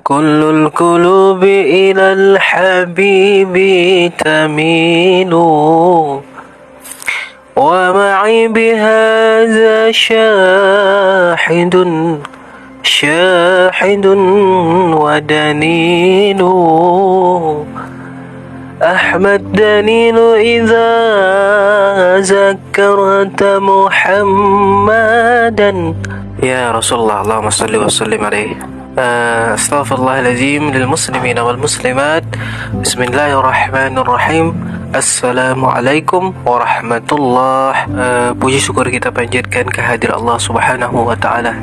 كل القلوب إلى الحبيب تميل ومعي بهذا شاحد ودنين أحمد دنين إذا ذكرت محمدا يا رسول الله اللهم صل وسلم عليه. أستغفر الله العظيم للمسلمين والمسلمات. بسم الله الرحمن الرحيم. Assalamualaikum warahmatullahi. Puji syukur kita panjatkan kehadiran Allah Subhanahu wa taala.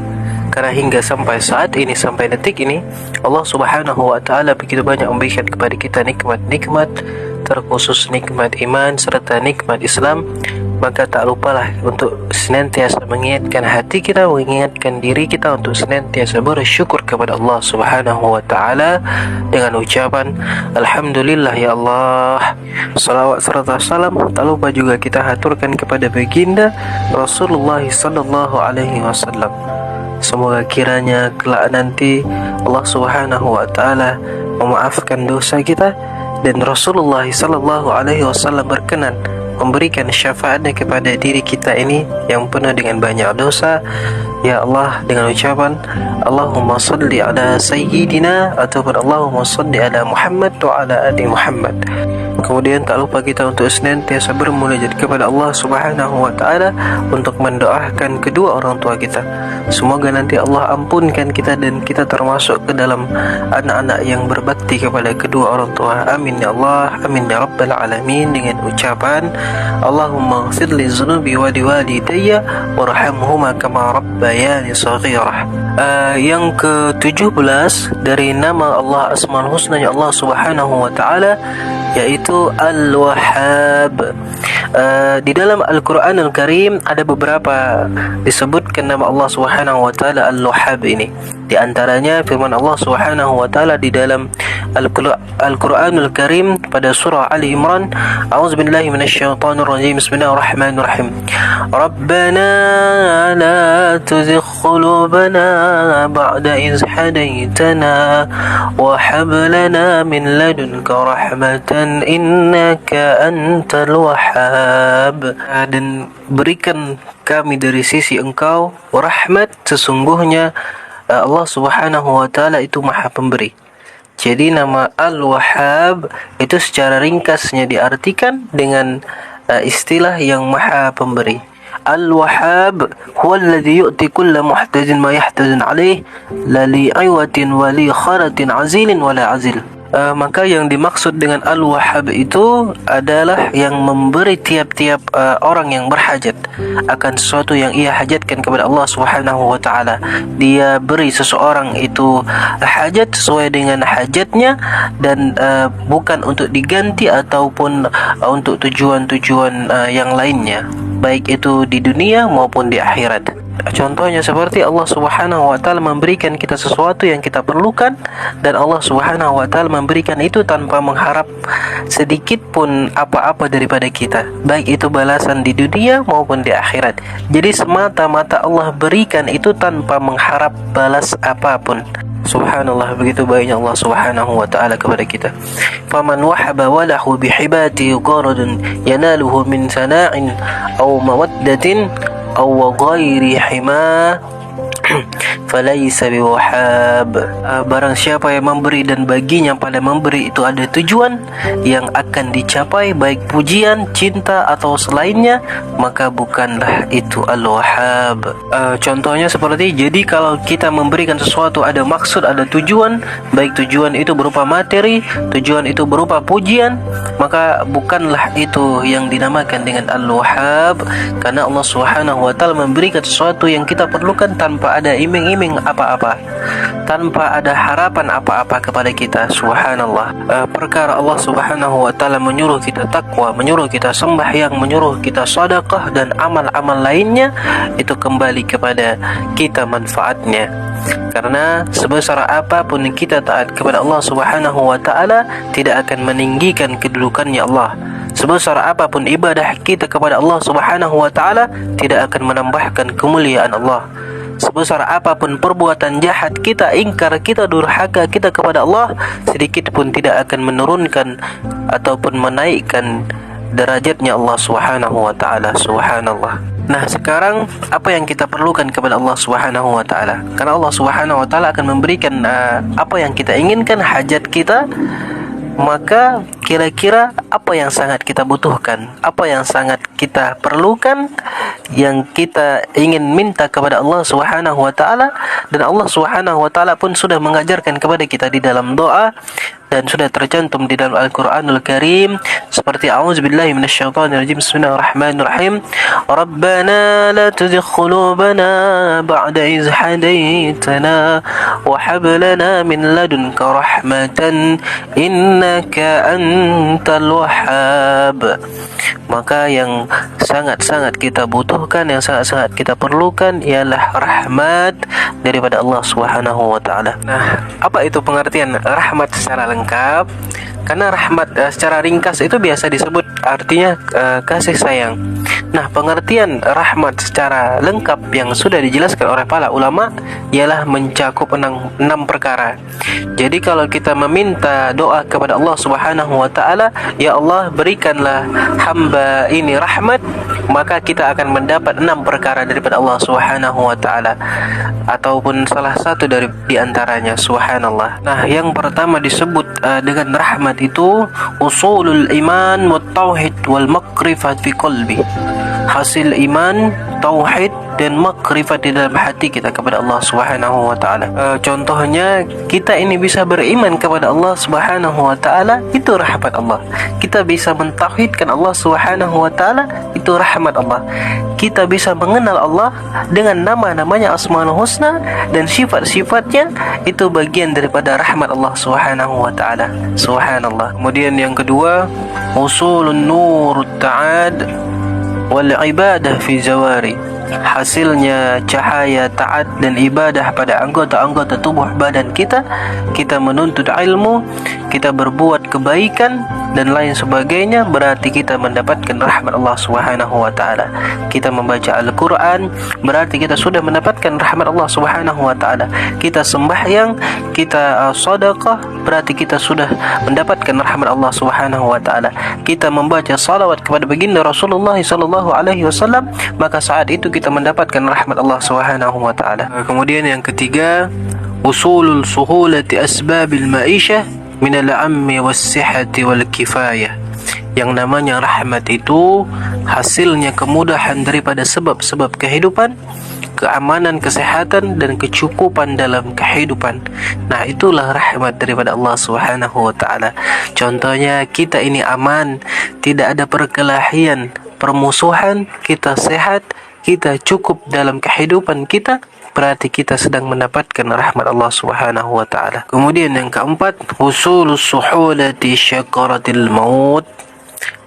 Karena hingga sampai saat ini, sampai detik ini, Allah Subhanahu wa taala begitu banyak memberikan kepada kita nikmat-nikmat, terkhusus nikmat iman serta nikmat Islam. Maka tak lupalah untuk senantiasa mengingatkan hati kita, mengingatkan diri kita untuk senantiasa bersyukur kepada Allah Subhanahu wa taala dengan ucapan alhamdulillah ya Allah. Salawat serta salam tak lupa juga kita haturkan kepada baginda Rasulullah sallallahu alaihi wasallam. Semoga kiranya kelak nanti Allah Subhanahu wa taala memaafkan dosa kita dan Rasulullah sallallahu alaihi wasallam berkenan memberikan syafaatnya kepada diri kita ini yang penuh dengan banyak dosa. Ya Allah, dengan ucapan Allahumma salli ala sayyidina ataupun Allahumma salli ala Muhammad wa ala ali Muhammad. Kemudian tak lupa kita untuk senantiasa bermunajat kepada Allah Subhanahu wa taala untuk mendoakan kedua orang tua kita. Semoga nanti Allah ampunkan kita dan kita termasuk ke dalam anak-anak yang berbakti kepada kedua orang tua. Amin ya Allah, amin ya rabbal alamin. Dengan ucapan Allahumma ighfir li dzunubi wa liwalidayya warhamhuma kama rabbayani shaghirah. Yang ke-17 dari nama Allah Asmaul Husna ya Allah Subhanahu wa taala, yaitu Al-Wahhab. Di dalam Al-Quran Al-Karim ada beberapa disebutkan nama Allah Subhanahu wa taala Al-Wahhab ini. Di antaranya firman Allah Subhanahu wa taala di dalam Al-Quran Al-Karim pada surah Ali Imran, a'udzubillahi minasyaitonir rajim. Bismillahirrahmanirrahim. Rabbana la tuzigh qulubana ba'da idh hadaytana wa hab lana min ladunka rahmatan innaka antal wahhab. Dan berikan kami dari sisi Engkau rahmat, sesungguhnya Allah Subhanahu wa taala itu Maha Pemberi. Jadi nama Al-Wahhab itu secara ringkasnya diartikan dengan istilah yang Maha Pemberi. Al-Wahhab huwa alladhi yu'ti kulla muhtajin ma yahtajun alaih la li'iwatin wa li kharatin azilin wa la azil. Maka yang dimaksud dengan Al-Wahhab itu adalah yang memberi tiap-tiap orang yang berhajat akan sesuatu yang ia hajatkan kepada Allah Subhanahu wa taala. Dia beri seseorang itu hajat sesuai dengan hajatnya dan bukan untuk diganti ataupun untuk tujuan-tujuan yang lainnya, baik itu di dunia maupun di akhirat. Contohnya seperti Allah Subhanahu wa taala memberikan kita sesuatu yang kita perlukan dan Allah Subhanahu wa taala memberikan itu tanpa mengharap sedikit pun apa-apa daripada kita, baik itu balasan di dunia maupun di akhirat. Jadi semata-mata Allah berikan itu tanpa mengharap balas apapun. Subhanallah, begitu baiknya Allah Subhanahu wa taala kepada kita. Faman wahaba walahu bihibati qaradun yanaluhu min sana'in aw mawaddatin aw ghairi hima falaysa biwahhab. Barang siapa yang memberi dan baginya pada memberi itu ada tujuan yang akan dicapai, baik pujian, cinta atau selainnya, maka bukanlah itu Al-Wahhab. Contohnya seperti, jadi kalau kita memberikan sesuatu ada maksud, ada tujuan, baik tujuan itu berupa materi, tujuan itu berupa pujian, maka bukanlah itu yang dinamakan dengan Al-Wahhab. Karena Allah Subhanahu wa taala memberikan sesuatu yang kita perlukan tanpa ada iming-iming apa-apa, tanpa ada harapan apa-apa kepada kita. Subhanallah. Perkara Allah Subhanahu wa taala menyuruh kita takwa, menyuruh kita sembahyang, menyuruh kita sedekah dan amal-amal lainnya, itu kembali kepada kita manfaatnya. Karena sebesar apapun kita taat kepada Allah Subhanahu wa taala, tidak akan meninggikan kedudukannya Allah. Sebesar apapun ibadah kita kepada Allah Subhanahu wa taala, tidak akan menambahkan kemuliaan Allah. sebesar apapun perbuatan jahat kita, ingkar kita, durhaka kita kepada Allah, sedikit pun tidak akan menurunkan ataupun menaikkan derajatnya Allah Subhanahu wa taala. Subhanallah. Nah, sekarang apa yang kita perlukan kepada Allah Subhanahu wa taala? Karena Allah Subhanahu wa taala akan memberikan apa yang kita inginkan, hajat kita. Maka kira-kira apa yang sangat kita butuhkan, apa yang sangat kita perlukan, yang kita ingin minta kepada Allah Subhanahu wa taala, dan Allah Subhanahu wa taala pun sudah mengajarkan kepada kita di dalam doa dan sudah tercantum di dalam Al-Qur'anul Karim seperti a'udzubillahi minasyaitonirrajim, bismillahirrahmanirrahim, Rabbana la tuzigh qulubana ba'da idh hadaitana wa hab lana min ladunka rahmatan innaka antal wahhab. Maka yang sangat-sangat kita butuhkan, yang sangat-sangat kita perlukan ialah rahmat daripada Allah Subhanahu wa taala. Nah, apa itu pengertian rahmat secara lengkap? Karena rahmat secara ringkas itu biasa disebut artinya kasih sayang. Nah, pengertian rahmat secara lengkap yang sudah dijelaskan oleh para ulama ialah mencakup enam perkara. Jadi kalau kita meminta doa kepada Allah Subhanahu wa taala, ya Allah berikanlah hamba ini rahmat, maka kita akan mendapat 6 perkara daripada Allah Subhanahu wa taala, ataupun salah satu dari antaranya. Subhanallah. Nah, yang pertama disebut dengan rahmat itu usulul iman wat tauhid wal makrifat fi qalbi. Hasil iman, tauhid dan makrifat di dalam hati kita kepada Allah Subhanahu wa taala. Contohnya kita ini bisa beriman kepada Allah Subhanahu wa taala, itu rahmat Allah. Kita bisa mentauhidkan Allah Subhanahu wa taala, itu rahmat Allah. Kita bisa mengenal Allah dengan nama-namanya Asmaul Husna dan sifat-sifatnya, itu bagian daripada rahmat Allah Subhanahu wa taala. Subhanallah. Kemudian yang kedua, usulun nurut ta'ad wal ibadah fi zawari. Hasilnya cahaya taat dan ibadah pada anggota-anggota tubuh badan kita. Kita menuntut ilmu, kita berbuat kebaikan dan lain sebagainya, berarti kita mendapatkan rahmat Allah Subhanahu wa taala. Kita membaca Al-Qur'an, berarti kita sudah mendapatkan rahmat Allah Subhanahu wa taala. Kita sembahyang, kita sedekah, berarti kita sudah mendapatkan rahmat Allah Subhanahu wa taala. Kita membaca salawat kepada baginda Rasulullah sallallahu alaihi wasallam, maka saat itu kita mendapatkan rahmat Allah Subhanahu wa taala. Kemudian yang ketiga, usulul suhulati asbabil ma'isyah min al-ammi was-sihhati wal kifayah. Yang namanya rahmat itu hasilnya kemudahan daripada sebab-sebab kehidupan, keamanan, kesehatan dan kecukupan dalam kehidupan. Nah, itulah rahmat daripada Allah Subhanahu wa taala. Contohnya kita ini aman, tidak ada perkelahian, permusuhan, kita sehat, kita cukup dalam kehidupan kita, berarti kita sedang mendapatkan rahmat Allah Subhanahu wa taala. Kemudian yang keempat, husulus suhulati syakaratil maut,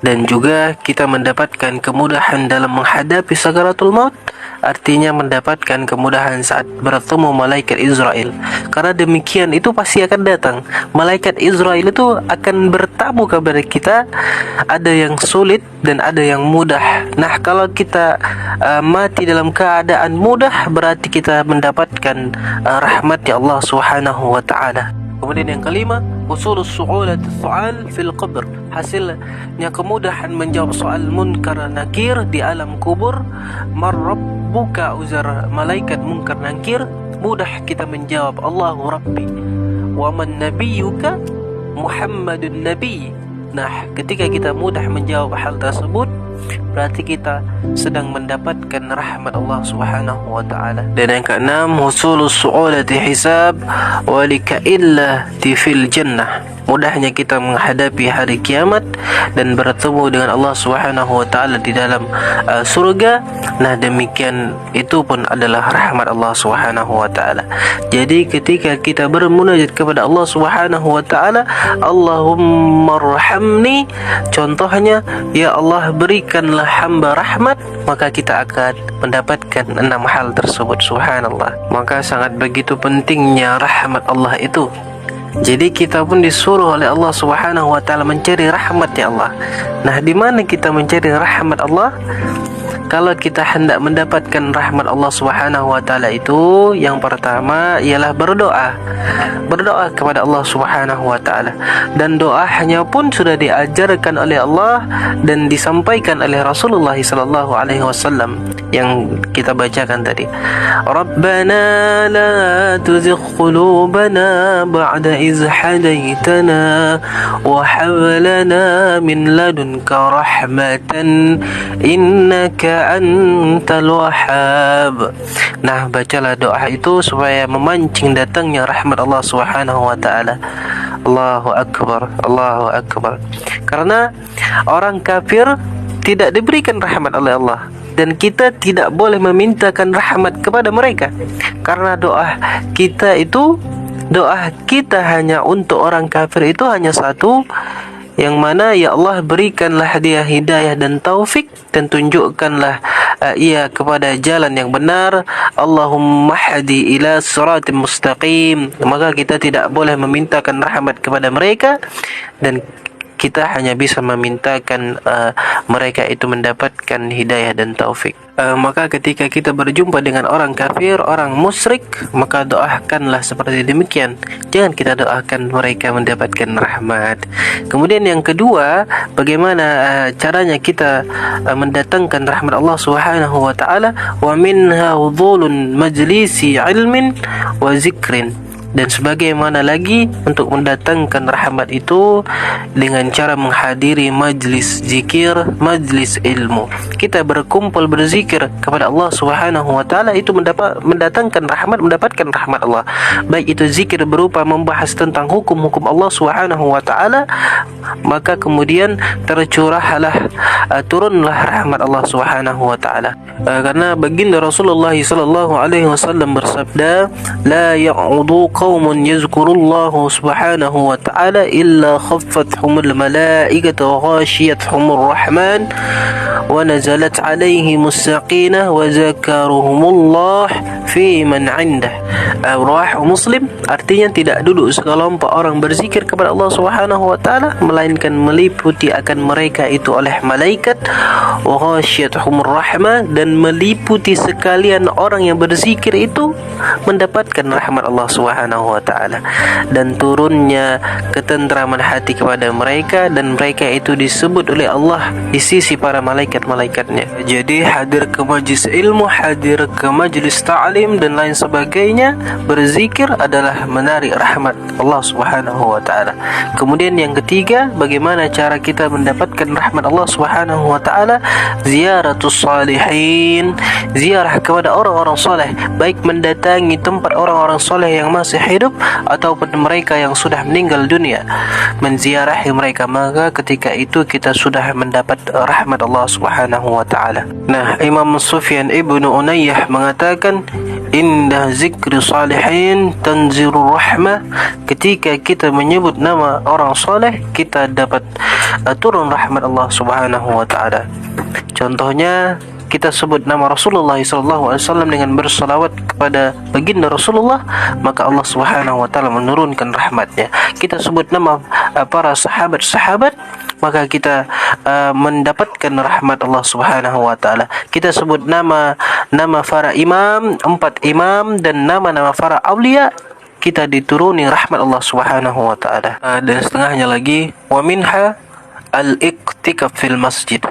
dan juga kita mendapatkan kemudahan dalam menghadapi sakaratul maut, artinya mendapatkan kemudahan saat bertemu malaikat Israel. Karena demikian itu pasti akan datang. Malaikat Israel itu akan bertamu kepada kita, ada yang sulit dan ada yang mudah. Nah, kalau kita mati dalam keadaan mudah, berarti kita mendapatkan rahmatnya Allah Subhanahu wa taala. Kemudian yang kelima, usulus su'ulati su'al fil qabr. Hasilnya kemudahan menjawab soal munkar nakir di alam kubur. Marrabbuka, uzar malaikat munkar nakir, mudah kita menjawab Allahu Rabbi. Wa man nabiyyuka, Muhammadun Nabi. Nah, ketika kita mudah menjawab hal tersebut, berarti kita sedang mendapatkan rahmat Allah Subhanahu wa taala. Dan yang keenam, husulus su'ulati hisab wa likaillati fil jannah. Mudahnya kita menghadapi hari kiamat dan bertemu dengan Allah Subhanahu wa taala di dalam surga. Nah, demikian itu pun adalah rahmat Allah Subhanahu wa taala. Jadi ketika kita bermunajat kepada Allah Subhanahu wa taala, Allahumma arhamni, contohnya, ya Allah berikanlah hamba rahmat, maka kita akan mendapatkan 6 hal tersebut. Subhanallah. Maka sangat begitu pentingnya rahmat Allah itu. Jadi kita pun disuruh oleh Allah Subhanahu wa taala mencari rahmatnya Allah. Nah, di mana kita mencari rahmat Allah? kalau kita hendak mendapatkan rahmat Allah Subhanahu wa taala itu, yang pertama ialah berdoa. Berdoa kepada Allah Subhanahu wa taala. Dan doanya pun sudah diajarkan oleh Allah dan disampaikan oleh Rasulullah sallallahu alaihi wasallam yang kita bacakan tadi. Rabbana la tuzigh qulubana ba'da iz hadaitana wa hab lana min ladunka rahmatan innaka antal wahhab. Nah, bacalah doa itu supaya memancing datangnya rahmat Allah Subhanahu wa taala. Allahu akbar, Allahu akbar. Karena orang kafir tidak diberikan rahmat oleh Allah, dan kita tidak boleh memintakan rahmat kepada mereka. Karena doa kita hanya untuk orang kafir itu hanya satu, yang mana ya Allah berikanlah dia hidayah dan taufik, dan tunjukkanlah ia kepada jalan yang benar. Allahumma hadi ila siratim mustaqim. Maka kita tidak boleh memintakan rahmat kepada mereka, dan kita hanya bisa memintakan mereka itu mendapatkan hidayah dan taufik. Maka ketika kita berjumpa dengan orang kafir, orang musyrik, maka doakanlah seperti demikian. Jangan kita doakan mereka mendapatkan rahmat. Kemudian yang kedua, bagaimana caranya kita mendatangkan rahmat Allah Subhanahu wa taala? Wa minha hudhulun majlisi ilmin wa zikrin. Dan sebagaimana lagi untuk mendatangkan rahmat itu dengan cara menghadiri majlis zikir, majlis ilmu. Kita berkumpul berzikir kepada Allah Subhanahu wa taala itu mendatangkan rahmat, mendapatkan rahmat Allah. Baik itu zikir berupa membahas tentang hukum-hukum Allah Subhanahu wa taala, maka kemudian turunlah rahmat Allah Subhanahu wa taala. Karena baginda Rasulullah sallallahu alaihi wasallam bersabda, la ya'udu qaumun yazkurullahu subhanahu wa ta'ala illa khaffathumul malaikatu wa ghashiyatuhumur rahman wa nazalat alaihimus sakinah wa zakaruhumullah fi man 'indah. Riwayat Muslim, artinya tidak duduk sekelompok orang berzikir kepada Allah Subhanahu wa taala melainkan meliputi akan mereka itu oleh malaikat, wa ghashiyatuhumur rahmah, dan meliputi sekalian orang yang berzikir itu mendapatkan rahmat Allah Subhanahu wa taala, dan turunnya ketentraman hati kepada mereka, dan mereka itu disebut oleh Allah di sisi para malaikat-malaikatnya. Jadi hadir ke majlis ilmu, hadir ke majlis ta'lim dan lain sebagainya, berzikir adalah menarik rahmat Allah Subhanahu wa taala. Kemudian yang ketiga, bagaimana cara kita mendapatkan rahmat Allah Subhanahu wa taala? Ziyaratus salihin, ziarah kepada orang-orang soleh, baik mendatangi tempat orang-orang soleh yang masih hidup ataupun mereka yang sudah meninggal dunia, menziarahi mereka, maka ketika itu kita sudah mendapat rahmat Allah Subhanahu wa taala. Nah, Imam Sufyan ibnu Unayyah mengatakan, indah zikri salihin tanzirur rahmah. Ketika kita menyebut nama orang soleh, kita dapat turun rahmat Allah Subhanahu wa taala. Contohnya, kita sebut nama Rasulullah SAW dengan bersalawat kepada baginda Rasulullah, maka Allah Subhanahu wa taala menurunkan rahmatnya. Kita sebut nama para sahabat-sahabat, maka kita mendapatkan rahmat Allah Subhanahu wa taala. Kita sebut nama para imam, 4 imam, dan nama-nama para aulia, kita dituruni rahmat Allah Subhanahu wa taala. Dan setengahnya lagi, wa minha al-iktikaf fil masjid.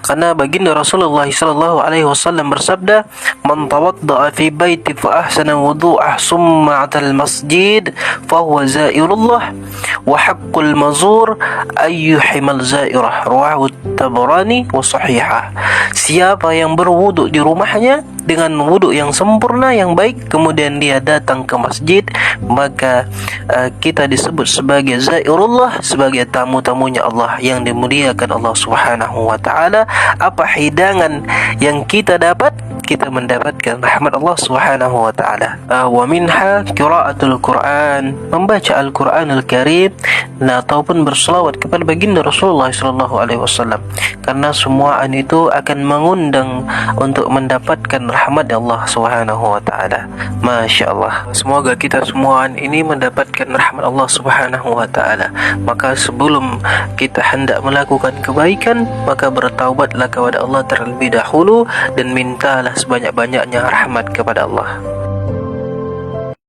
Karena baginda Rasulullah sallallahu alaihi wasallam bersabda, man tawadda'a fi baiti fa ahsana wudu'ah summa 'atal masjid fa huwa zairullah wa haqqul mazur ayyuhimal zairah. Rawahu Tabarani wa sahihah. Siapa yang berwudu di rumahnya dengan wudu yang sempurna, yang baik, kemudian dia datang ke masjid, maka kita disebut sebagai zairullah, sebagai tamu-tamunya Allah yang dimuliakan Allah Subhanahu wa taala. Apa hidangan yang kita dapat? kita mendapatkan rahmat Allah Subhanahu wa taala. Wa minha qiraatul Quran, membaca Al-Quranul Karim, ataupun berselawat kepada baginda Rasulullah sallallahu alaihi wasallam. Karena semuaan itu akan mengundang untuk mendapatkan rahmat Allah Subhanahu wa taala. Masya Allah. Semoga kita semuaan ini mendapatkan rahmat Allah Subhanahu wa taala. Maka sebelum kita hendak melakukan kebaikan, maka bertaubatlah kepada Allah terlebih dahulu dan mintalah sebanyak-banyaknya rahmat kepada Allah.